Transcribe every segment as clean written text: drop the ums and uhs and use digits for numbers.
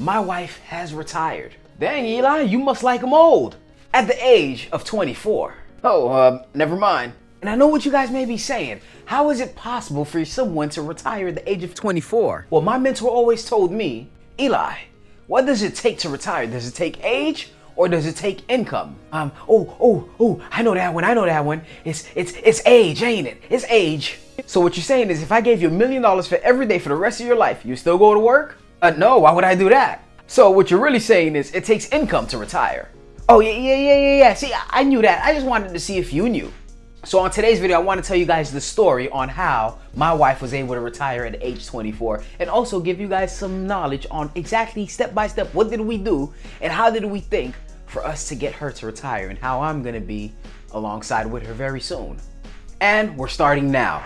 my wife has retired. Dang, Eli, you must like them old. At the age of 24. Oh, never mind. And I know what you guys may be saying. How is it possible for someone to retire at the age of 24? Well, my mentor always told me, Eli, what does it take to retire? Does it take age or does it take income? I know that one. It's age, ain't it? It's age. So what you're saying is if I gave you $1 million for every day for the rest of your life, you still go to work? No, why would I do that? So what you're really saying is it takes income to retire. Oh, yeah. See, I knew that. I just wanted to see if you knew. So on today's video, I want to tell you guys the story on how my wife was able to retire at age 24 and also give you guys some knowledge on exactly step by step what did we do and how did we think for us to get her to retire and how I'm going to be alongside with her very soon. And we're starting now.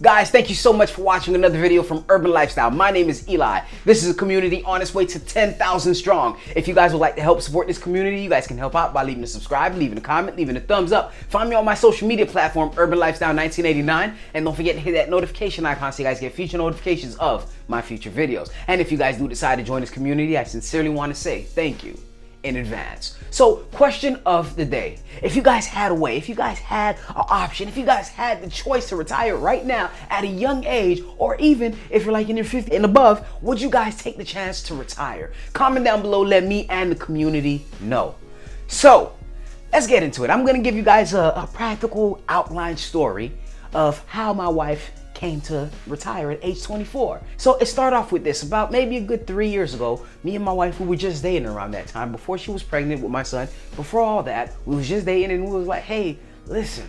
Guys, thank you so much for watching another video from Urban Lifestyle. My name is Eli. This is a community on its way to 10,000 strong. If you guys would like to help support this community, you guys can help out by leaving a subscribe, leaving a comment, leaving a thumbs up. Find me on my social media platform, Urban Lifestyle 1989. And don't forget to hit that notification icon so you guys get future notifications of my future videos. And if you guys do decide to join this community, I sincerely want to say thank you in advance. So, question of the day. If you guys had a way, if you guys had an option, if you guys had the choice to retire right now at a young age, or even if you're like in your 50s and above, would you guys take the chance to retire? Comment down below, let me and the community know. So, let's get into it. I'm gonna give you guys a practical outline story of how my wife came to retire at age 24. So it started off with this. About maybe a good 3 years ago, me and my wife, we were just dating around that time, before she was pregnant with my son. Before all that, we was just dating and we was like, hey, listen,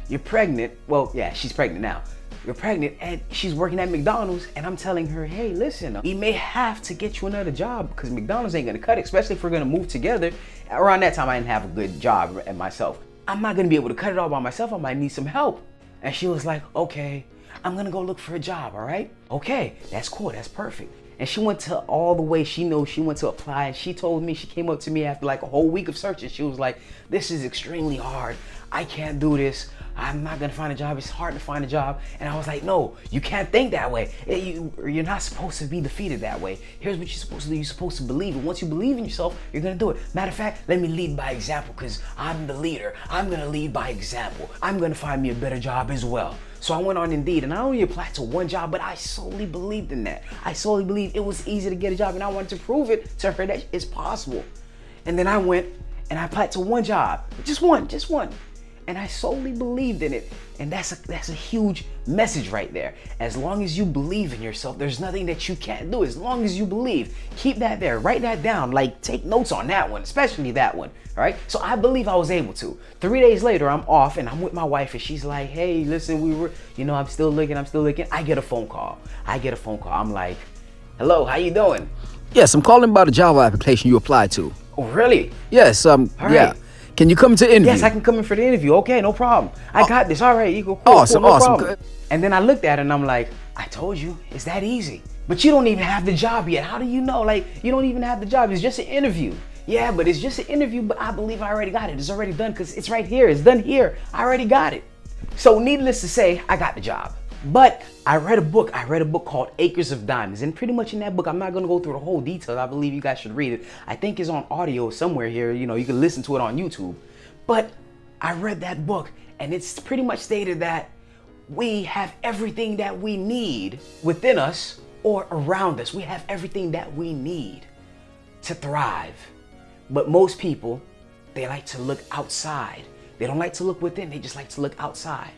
you're pregnant. Well, yeah, she's pregnant now. You're pregnant and she's working at McDonald's, and I'm telling her, hey, listen, we may have to get you another job because McDonald's ain't gonna cut it, especially if we're gonna move together. Around that time, I didn't have a good job at myself. I'm not gonna be able to cut it all by myself. I might need some help. And she was like, okay, I'm gonna go look for a job, all right? Okay, that's cool, that's perfect. And she went to all the way she knows, she went to apply, and she told me, she came up to me after like a whole week of searching. She was like, this is extremely hard. I can't do this. I'm not gonna find a job. It's hard to find a job. And I was like, no, you can't think that way. You're not supposed to be defeated that way. Here's what you're supposed to do. You're supposed to believe. And once you believe in yourself, you're gonna do it. Matter of fact, let me lead by example because I'm the leader. I'm gonna lead by example. I'm gonna find me a better job as well. So I went on Indeed and I only applied to one job, but I solely believed in that. I solely believed it was easy to get a job and I wanted to prove it to her that it's possible. And then I went and I applied to one job, just one. And I solely believed in it. And that's a huge message right there. As long as you believe in yourself, there's nothing that you can't do. As long as you believe, keep that there, write that down, like take notes on that one, especially that one, all right? So I believe I was able to. 3 days later, I'm off and I'm with my wife and she's like, hey, listen, I'm still looking. I get a phone call. I'm like, hello, how you doing? Yes, I'm calling about a job application you applied to. Oh, really? Yes, All yeah. right. Can you come to interview? Yes, I can come in for the interview. Okay, no problem. I got this. All right, you go. Cool, awesome, cool, no awesome. problem. And then I looked at it and I'm like, I told you, it's that easy. But you don't even have the job yet. How do you know? Like, you don't even have the job. It's just an interview. Yeah, but it's just an interview, but I believe I already got it. It's already done because it's right here. It's done here. I already got it. So needless to say, I got the job. But I read a book called Acres of Diamonds. And pretty much in that book, I'm not gonna go through the whole details. I believe you guys should read it. I think it's on audio somewhere here. You know, you can listen to it on YouTube. But I read that book and it's pretty much stated that we have everything that we need within us or around us. We have everything that we need to thrive. But most people, they like to look outside. They don't like to look within, they just like to look outside.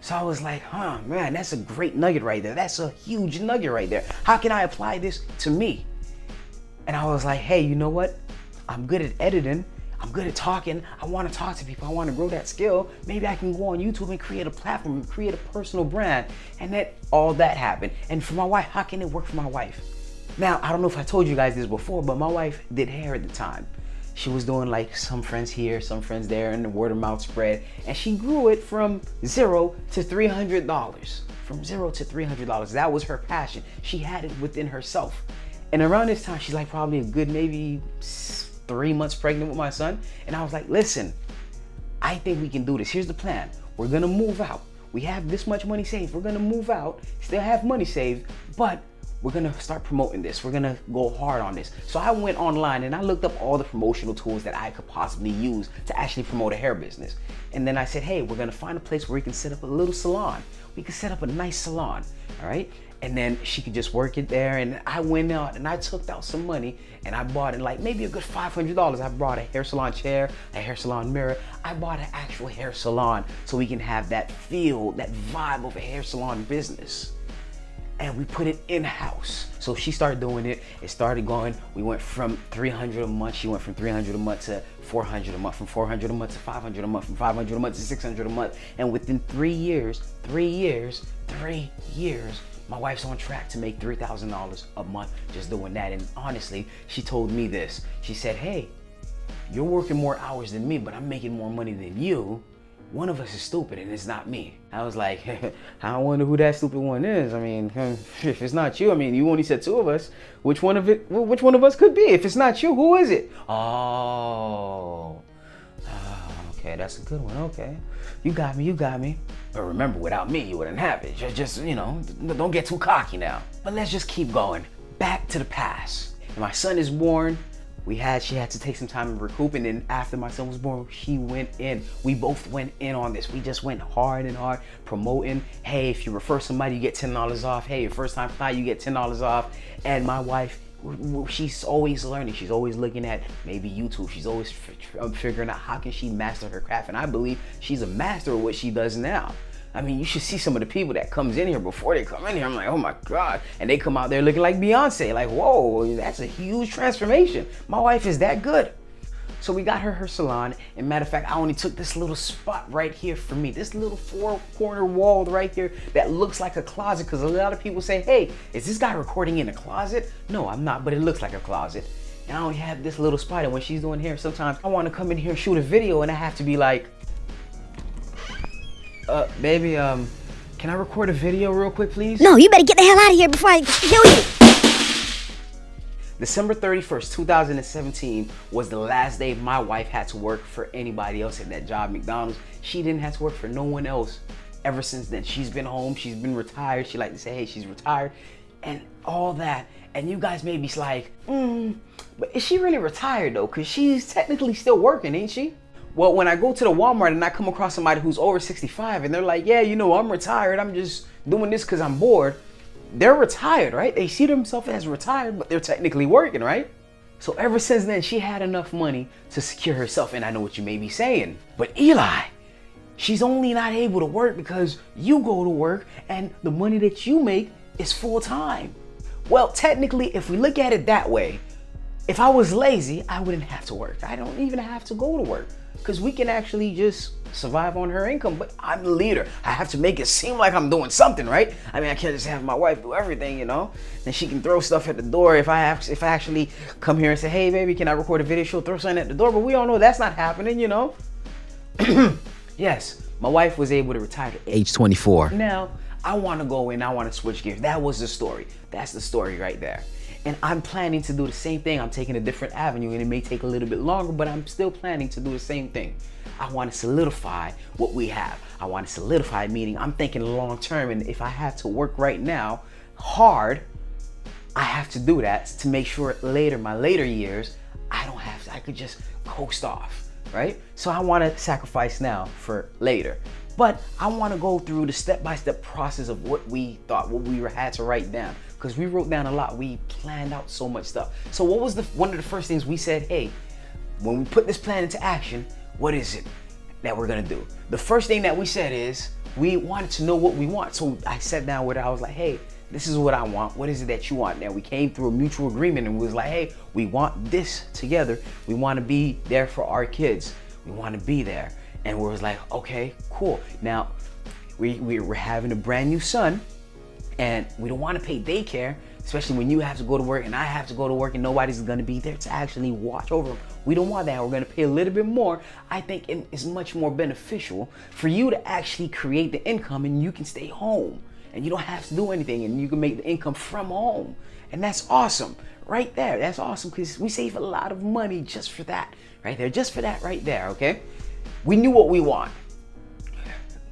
So I was like, man, that's a great nugget right there. That's a huge nugget right there. How can I apply this to me? And I was like, hey, you know what? I'm good at editing. I'm good at talking. I want to talk to people. I want to grow that skill. Maybe I can go on YouTube and create a platform and create a personal brand. And all that happened. And for my wife, how can it work for my wife? Now, I don't know if I told you guys this before, but my wife did hair at the time. She was doing like some friends here, some friends there, and the word of mouth spread. And she grew it from $0 to $300. From $0 to $300. That was her passion. She had it within herself. And around this time, she's like probably a good maybe 3 months pregnant with my son. And I was like, listen, I think we can do this. Here's the plan. We're gonna move out. we have this much money saved. We're gonna move out, still have money saved, but we're gonna start promoting this. We're gonna go hard on this. So I went online and I looked up all the promotional tools that I could possibly use to actually promote a hair business. And then I said, hey, we're gonna find a place where we can set up a little salon. We can set up a nice salon, all right? And then she could just work it there. And I went out and I took out some money and I bought it like maybe a good $500. I bought a hair salon chair, a hair salon mirror. I bought an actual hair salon so we can have that feel, that vibe of a hair salon business. And we put it in-house. So she started doing it. It started going. We went from $300 a month. She went from $300 a month to $400 a month, from $400 a month to $500 a month, from $500 a month to $600 a month. And within 3 years, my wife's on track to make $3,000 a month just doing that. And honestly, she told me this. She said, hey, you're working more hours than me, but I'm making more money than you. One of us is stupid and it's not me. I was like, I wonder who that stupid one is. I mean, if it's not you, I mean, you only said 2 of us. Which one of us could be? If it's not you, who is it? Oh, okay, that's a good one. Okay, you got me. But remember, without me, you wouldn't have it. Just you know, don't get too cocky now. But let's just keep going. Back to the past. And my son is born. She had to take some time to recoup, and then after my son was born, she went in. We both went in on this. We just went hard and hard, promoting, hey, if you refer somebody, you get $10 off. Hey, your first time client, you get $10 off. And my wife, she's always learning. She's always looking at maybe YouTube. She's always figuring out how can she master her craft. And I believe she's a master of what she does now. I mean, you should see some of the people that comes in here before they come in here. I'm like, oh my God. And they come out there looking like Beyonce. Like, whoa, that's a huge transformation. My wife is that good. So we got her salon. And matter of fact, I only took this little spot right here for me. This little 4-corner wall right here that looks like a closet. Because a lot of people say, hey, is this guy recording in a closet? No, I'm not, but it looks like a closet. And I only have this little spot. And when she's doing hair, sometimes I want to come in here and shoot a video and I have to be like, baby, can I record a video real quick, please? No, you better get the hell out of here before I kill you. December 31st, 2017 was the last day my wife had to work for anybody else at that job, McDonald's. She didn't have to work for no one else ever since then. She's been home, she's been retired. She liked to say, hey, she's retired and all that. And you guys may be like, but is she really retired though? Because she's technically still working, ain't she? Well, when I go to the Walmart and I come across somebody who's over 65 and they're like, yeah, you know, I'm retired. I'm just doing this because I'm bored. They're retired, right? They see themselves as retired, but they're technically working, right? So ever since then, she had enough money to secure herself. And I know what you may be saying, but Eli, she's only not able to work because you go to work and the money that you make is full time. Well, technically, if we look at it that way, if I was lazy, I wouldn't have to work. I don't even have to go to work because we can actually just survive on her income. But I'm the leader. I have to make it seem like I'm doing something, right? I mean, I can't just have my wife do everything, you know? And she can throw stuff at the door. If I actually come here and say, hey, baby, can I record a video? She'll throw something at the door. But we all know that's not happening, you know? Yes, my wife was able to retire at age 24. Now, I want to go in. I want to switch gears. That was the story. That's the story right there. And I'm planning to do the same thing. I'm taking a different avenue and it may take a little bit longer, but I'm still planning to do the same thing. I want to solidify what we have. I want to solidify, meaning I'm thinking long term. And if I have to work right now hard, I have to do that to make sure later, my later years, I don't have to, I could just coast off, right? So I want to sacrifice now for later. But I want to go through the step-by-step process of what we thought, what we had to write down. Because we wrote down a lot. We planned out so much stuff. So what was one of the first things we said, hey, when we put this plan into action, what is it that we're going to do? The first thing that we said is we wanted to know what we want. So I sat down with her. I was like, hey, this is what I want. What is it that you want? Now we came through a mutual agreement and we was like, hey, we want this together. We want to be there for our kids. We want to be there. And we was like, okay, cool. Now, we're having a brand new son and we don't want to pay daycare, especially when you have to go to work and I have to go to work and nobody's going to be there to actually watch over him. We don't want that. We're going to pay a little bit more. I think it is much more beneficial for you to actually create the income and you can stay home and you don't have to do anything and you can make the income from home. And that's awesome right there. That's awesome because we save a lot of money just for that right there, just for that right there, okay? We knew what we want.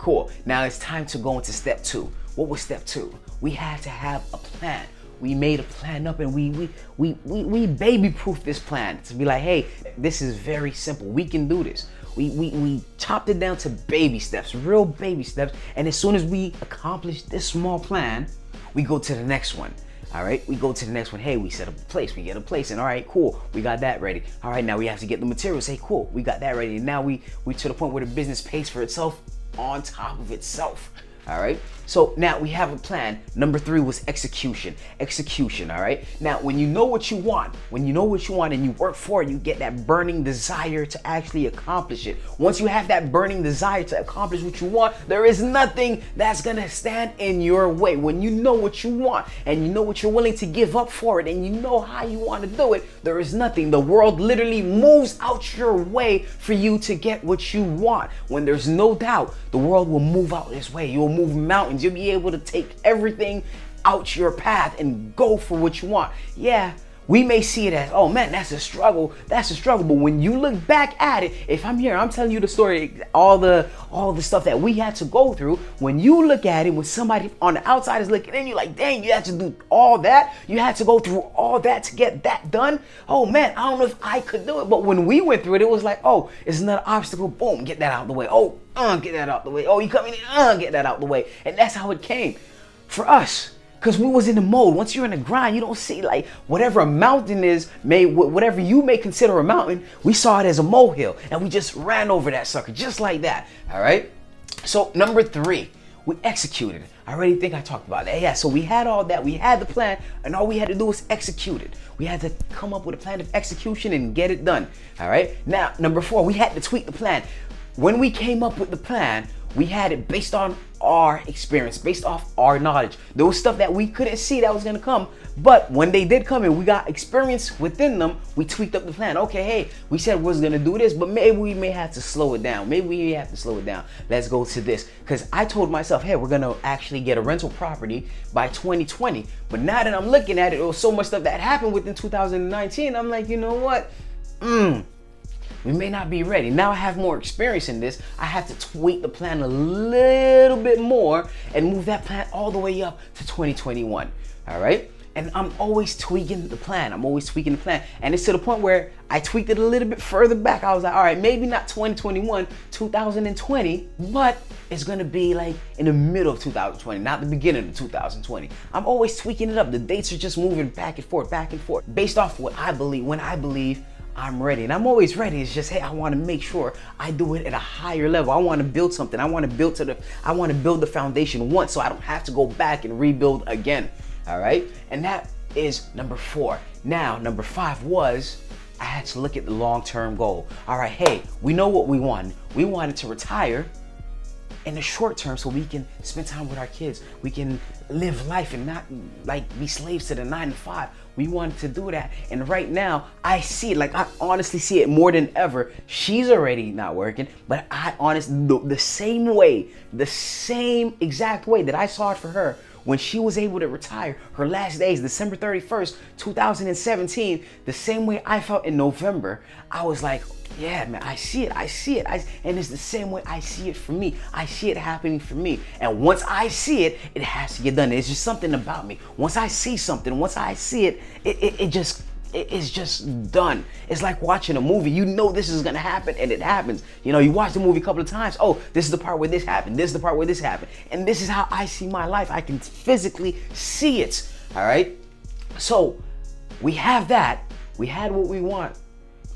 Cool. Now it's time to go into step 2. What was step 2? We had to have a plan. We made a plan up and we baby-proofed this plan to be like, hey, this is very simple. We can do this. We chopped it down to baby steps, real baby steps. And as soon as we accomplish this small plan, we go to the next one. All right, we go to the next one. Hey, we set up a place, we get a place, and all right, cool, we got that ready. All right, now we have to get the materials. Hey, cool, we got that ready. And now we to the point where the business pays for itself on top of itself. All right, so now we have a plan. Number 3 was execution. Execution, all right? Now, when you know what you want, and you work for it, you get that burning desire to actually accomplish it. Once you have that burning desire to accomplish what you want, there is nothing that's gonna stand in your way. When you know what you want, and you know what you're willing to give up for it, and you know how you want to do it, there is nothing. The world literally moves out your way for you to get what you want. When there's no doubt, the world will move out this way. You'll move mountains. You'll be able to take everything out your path and go for what you want. Yeah, we may see it as, oh man, that's a struggle. But when you look back at it, if I'm here, I'm telling you the story, all the stuff that we had to go through. When you look at it, when somebody on the outside is looking in, you're like, dang, you had to do all that. You had to go through all that to get that done. Oh man, I don't know if I could do it. But when we went through it, it was like, oh, it's another obstacle. Boom, get that out of the way. Oh, get that out the way. Oh, you coming in? Get that out the way. And that's how it came for us. Because we was in the mode. Once you're in the grind, you don't see like whatever a mountain is, whatever you may consider a mountain, we saw it as a molehill and we just ran over that sucker just like that. All right. So number 3, we executed. I already think I talked about that. Yeah. So we had all that. We had the plan, and all we had to do was execute it. We had to come up with a plan of execution and get it done. All right. Now, number 4, we had to tweak the plan. When we came up with the plan, we had it based on our experience, based off our knowledge. There was stuff that we couldn't see that was gonna come, but when they did come and we got experience within them, we tweaked up the plan. Okay, hey, we said we was gonna do this, but maybe we may have to slow it down. Let's go to this. Because I told myself, hey, we're gonna actually get a rental property by 2020. But now that I'm looking at it, there was so much stuff that happened within 2019. I'm like, you know what? We may not be ready. Now I have more experience in this. I have to tweak the plan a little bit more and move that plan all the way up to 2021. All right? And I'm always tweaking the plan. And it's to the point where I tweaked it a little bit further back. I was like, all right, maybe not 2021, 2020, but it's gonna be like in the middle of 2020, not the beginning of 2020. I'm always tweaking it up. The dates are just moving back and forth, based off what I believe, when I believe I'm ready. And I'm always ready. It's just, hey, I want to make sure I do it at a higher level. I want to build something. I want to build the foundation once so I don't have to go back and rebuild again. All right? And that is number 4. Now, number 5 was I had to look at the long-term goal. All right, hey, we know what we want. We wanted to retire in the short term so we can spend time with our kids. We can live life and not like be slaves to the 9 to 5. We wanted to do that. And right now I see it, like I honestly see it more than ever. She's already not working, but I honestly, the same exact way that I saw it for her when she was able to retire, her last days, December 31st, 2017, the same way I felt in November. I was like, yeah, man, I see it. And it's the same way I see it for me. I see it happening for me. And once I see it, it has to get done. It's just something about me. Once I see something, once I see it, it's just done. It's like watching a movie. You know this is gonna happen, and it happens. You know, you watch the movie a couple of times. Oh, this is the part where this happened. This is the part where this happened. And this is how I see my life. I can physically see it. All right. So we have that. We had what we want.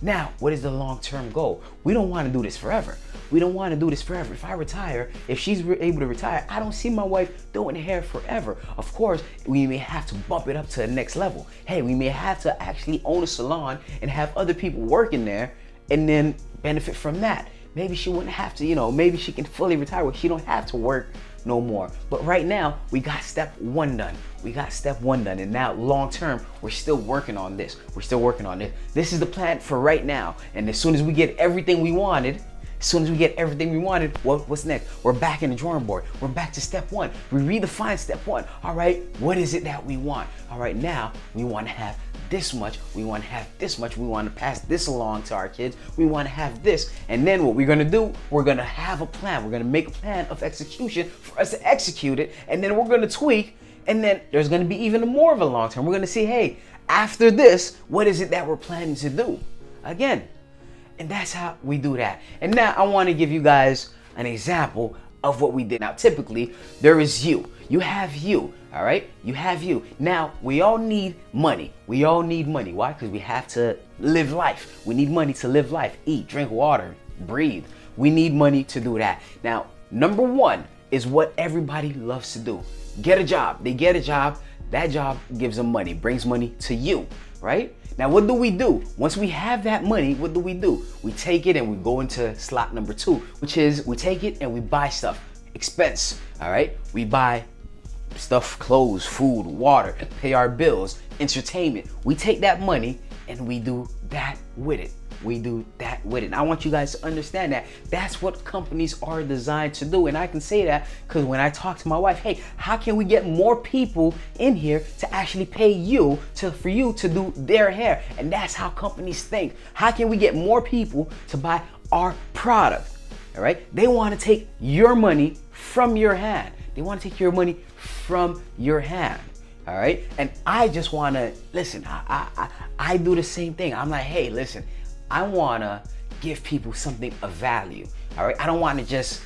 Now, what is the long-term goal? We don't want to do this forever. If I retire, if she's able to retire, I don't see my wife doing hair forever. Of course, we may have to bump it up to the next level. Hey, we may have to actually own a salon and have other people working there and then benefit from that. Maybe she wouldn't have to, maybe she can fully retire where she don't have to work no more. But right now, we got step 1 done. And now long term, we're still working on this. This is the plan for right now. And as soon as we get everything we wanted, what's next? We're back in the drawing board. We're back to step 1. We redefine step 1. All right, what is it that we want? All right, now we want to have this much, we want to have this much, we want to pass this along to our kids, we want to have this. And then what we're going to do, we're going to have a plan. We're going to make a plan of execution for us to execute it. And then we're going to tweak. And then there's going to be even more of a long term. We're going to see, hey, after this, what is it that we're planning to do? Again, and that's how we do that. And now I want to give you guys an example of what we did. Now, typically, there is you. You have you, all right? You have you. Now, we all need money. We all need money. Why? Because we have to live life. We need money to live life, eat, drink water, breathe. We need money to do that. Now, number one is what everybody loves to do. Get a job. They get a job. That job gives them money, brings money to you, right? Now, what do we do? Once we have that money, what do? We take it and we go into slot number two, which is we take it and we buy stuff. Expense, all right? We buy stuff, clothes, food, water, pay our bills, entertainment. We take that money and we do that with it. We do that with it. And I want you guys to understand that that's what companies are designed to do. And I can say that because when I talk to my wife, hey, how can we get more people in here to actually pay you for you to do their hair? And that's how companies think. How can we get more people to buy our product? All right. They want to take your money from your hand. They want to take your money from your hand. All right. And I just want to listen. I do the same thing. I'm like, hey, listen, I want to give people something of value. All right. I don't want to just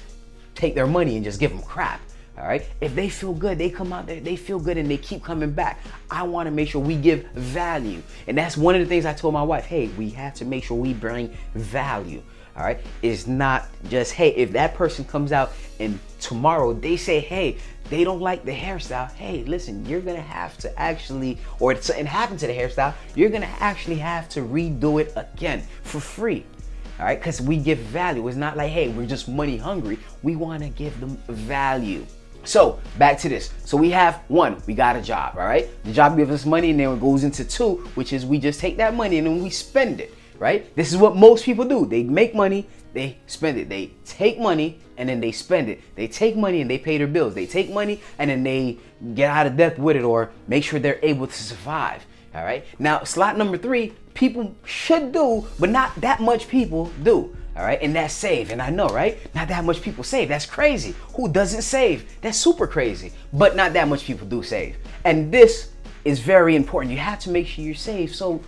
take their money and just give them crap. All right. If they feel good, they come out there, they feel good and they keep coming back. I want to make sure we give value. And that's one of the things I told my wife. Hey, we have to make sure we bring value. All right. It's not just, hey, if that person comes out and tomorrow they say, hey, they don't like the hairstyle. Hey, listen, you're going to have to actually, or if something happened to the hairstyle, you're going to actually have to redo it again for free. All right. Because we give value. It's not like, hey, we're just money hungry. We want to give them value. So back to this. So we have one, we got a job. All right. The job gives us money, and then it goes into two, which is we just take that money and then we spend it. Right? This is what most people do. They make money, they spend it. They take money and then they spend it. They take money and they pay their bills. They take money and then they get out of debt with it or make sure they're able to survive. All right. Now, slot number three, people should do, but not that much people do. All right. And that's save. And I know, right? Not that much people save. That's crazy. Who doesn't save? That's super crazy. But not that much people do save. And this is very important. You have to make sure you save. So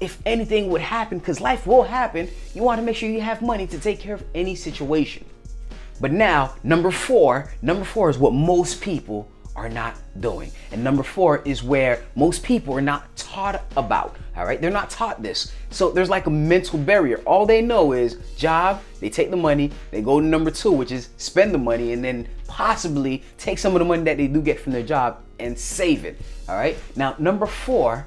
if anything would happen, because life will happen, you want to make sure you have money to take care of any situation. But now, number four is what most people are not doing. And number four is where most people are not taught about. All right, they're not taught this. So there's like a mental barrier. All they know is job, they take the money, they go to number two, which is spend the money, and then possibly take some of the money that they do get from their job and save it. All right, now number four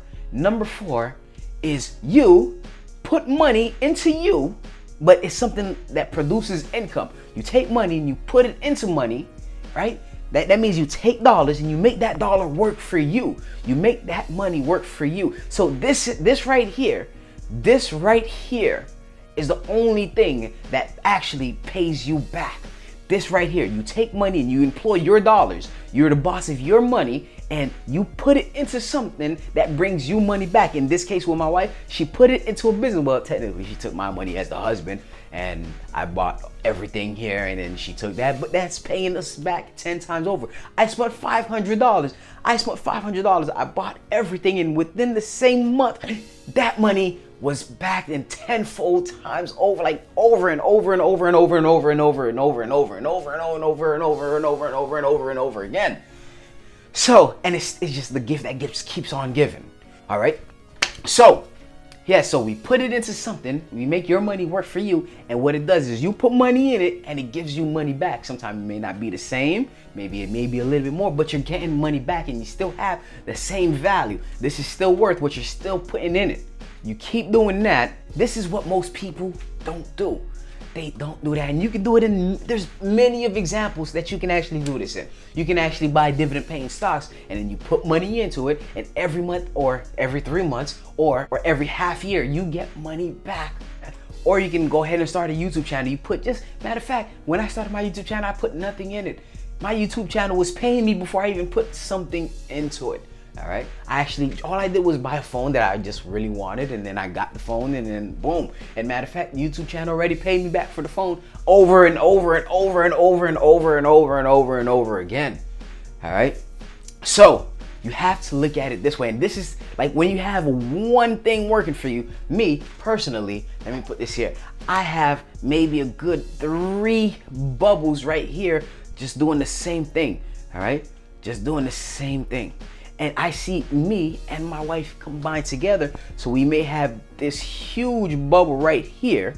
is you put money into you, but it's something that produces income. You take money and you put it into money, right? That means you take dollars and you make that dollar work for you. You make that money work for you. So this right here is the only thing that actually pays you back. This right here, you take money and you employ your dollars. You're the boss of your money and you put it into something that brings you money back. In this case with my wife, she put it into a business. Well, technically she took my money as the husband and I bought everything here and then she took that, but that's paying us back 10 times over. I spent $500. I bought everything and within the same month, that money was backed in tenfold times over, like over and over and over and over and over and over and over and over and over and over and over and over and over and over and over and over again. So, and it's just the gift that keeps on giving. All right. So, yeah, so we put it into something, we make your money work for you, and what it does is you put money in it and it gives you money back. Sometimes it may not be the same, maybe it may be a little bit more, but you're getting money back and you still have the same value. This is still worth what you're still putting in it. You keep doing that. This is what most people don't do. They don't do that. And you can do it there's many of examples that you can actually do this in. You can actually buy dividend paying stocks and then you put money into it, and every month or every 3 months or every half year, you get money back. Or you can go ahead and start a YouTube channel. Matter of fact, when I started my YouTube channel, I put nothing in it. My YouTube channel was paying me before I even put something into it. All right. All I did was buy a phone that I just really wanted, and then I got the phone, and then boom. And matter of fact, YouTube channel already paid me back for the phone over and over and over and over and over and over and over and over again. All right. So you have to look at it this way. And this is like when you have one thing working for you. Me personally, let me put this here. I have maybe a good 3 bubbles right here just doing the same thing. All right. Just doing the same thing. And I see me and my wife combined together. So we may have this huge bubble right here,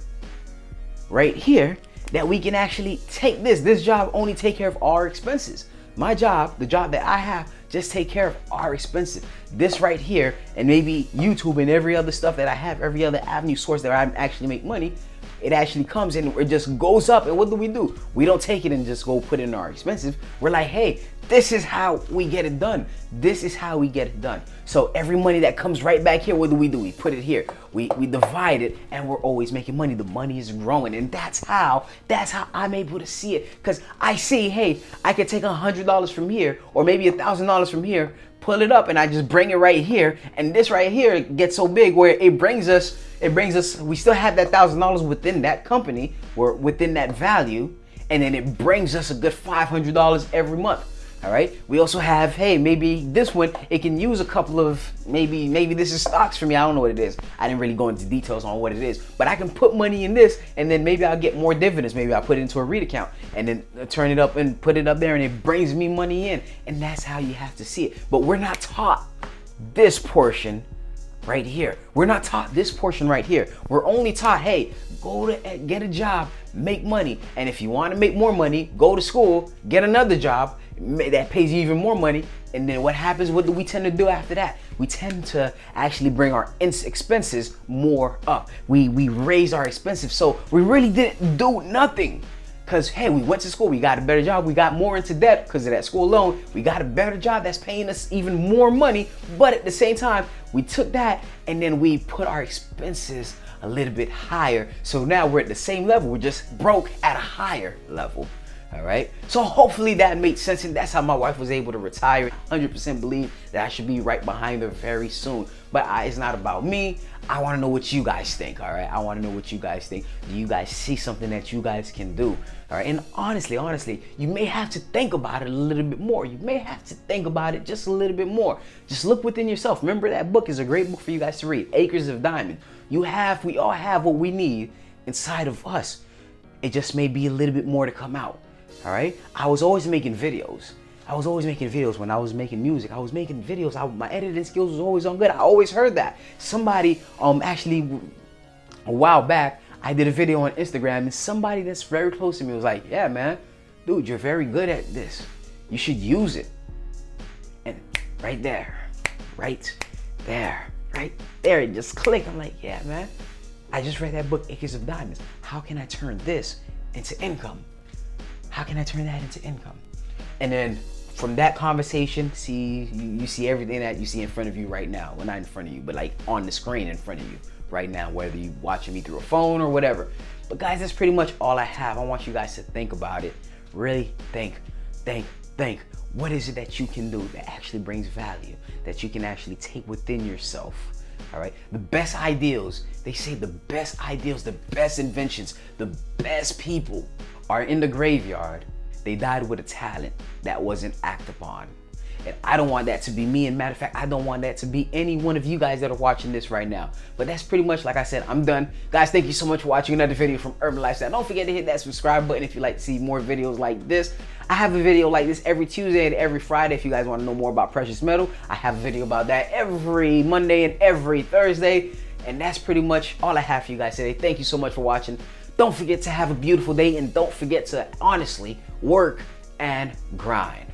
that we can actually take this job only take care of our expenses. My job, the job that I have, just take care of our expenses. This right here, and maybe YouTube and every other stuff that I have, every other avenue source that I actually make money, it actually comes in, it just goes up. And what do? We don't take it and just go put it in our expenses. We're like, hey, this is how we get it done. This is how we get it done. So every money that comes right back here, what do? We put it here. We divide it, and we're always making money. The money is growing, and that's how I'm able to see it. Because I see, hey, I could take $100 from here, or maybe $1,000 from here, pull it up, and I just bring it right here. And this right here gets so big where it brings us, we still have that $1,000 within that company, or within that value, and then it brings us a good $500 every month. All right. We also have, hey, maybe this one, it can use a couple of, maybe this is stocks for me. I don't know what it is. I didn't really go into details on what it is, but I can put money in this, and then maybe I'll get more dividends. Maybe I'll put it into a REIT account and then turn it up and put it up there, and it brings me money in. And that's how you have to see it. But we're not taught this portion right here. We're not taught this portion right here. We're only taught, hey, go to get a job, make money. And if you want to make more money, go to school, get another job that pays you even more money. And then what happens? What do we tend to do after that? We tend to actually bring our expenses more up. We raise our expenses. So we really didn't do nothing. Because, hey, we went to school, we got a better job, we got more into debt because of that school loan, we got a better job that's paying us even more money, but at the same time, we took that and then we put our expenses a little bit higher. So now we're at the same level, we're just broke at a higher level. All right. So hopefully that made sense, and that's how my wife was able to retire. 100% believe that I should be right behind her very soon. But it's not about me. I want to know what you guys think. All right. I want to know what you guys think. Do you guys see something that you guys can do? All right. And honestly, you may have to think about it a little bit more. You may have to think about it just a little bit more. Just look within yourself. Remember, that book is a great book for you guys to read. Acres of Diamond. We all have what we need inside of us. It just may be a little bit more to come out. All right. I was always making videos. When I was making music. I was making videos. My editing skills was always on good. I always heard that. Somebody actually a while back, I did a video on Instagram, and somebody that's very close to me was like, yeah, man, dude, you're very good at this. You should use it. And right there, it just clicked. I'm like, yeah, man, I just read that book, Acres of Diamonds. How can I turn this into income? How can I turn that into income? And then from that conversation, you see everything that you see in front of you right now. Well, not in front of you, but like on the screen in front of you right now, whether you're watching me through a phone or whatever. But guys, that's pretty much all I have. I want you guys to think about it. Really think. What is it that you can do that actually brings value, that you can actually take within yourself? All right. The best ideals, they say the best ideals, the best inventions, the best people are in the graveyard. They died with a talent that wasn't acted upon. And I don't want that to be me. And matter of fact, I don't want that to be any one of you guys that are watching this right now. But that's pretty much, like I said, I'm done. Guys, thank you so much for watching another video from Urban Lifestyle. Don't forget to hit that subscribe button if you'd like to see more videos like this. I have a video like this every Tuesday and every Friday. If you guys want to know more about precious metal, I have a video about that every Monday and every Thursday. And that's pretty much all I have for you guys today. Thank you so much for watching. Don't forget to have a beautiful day, and don't forget to honestly work and grind.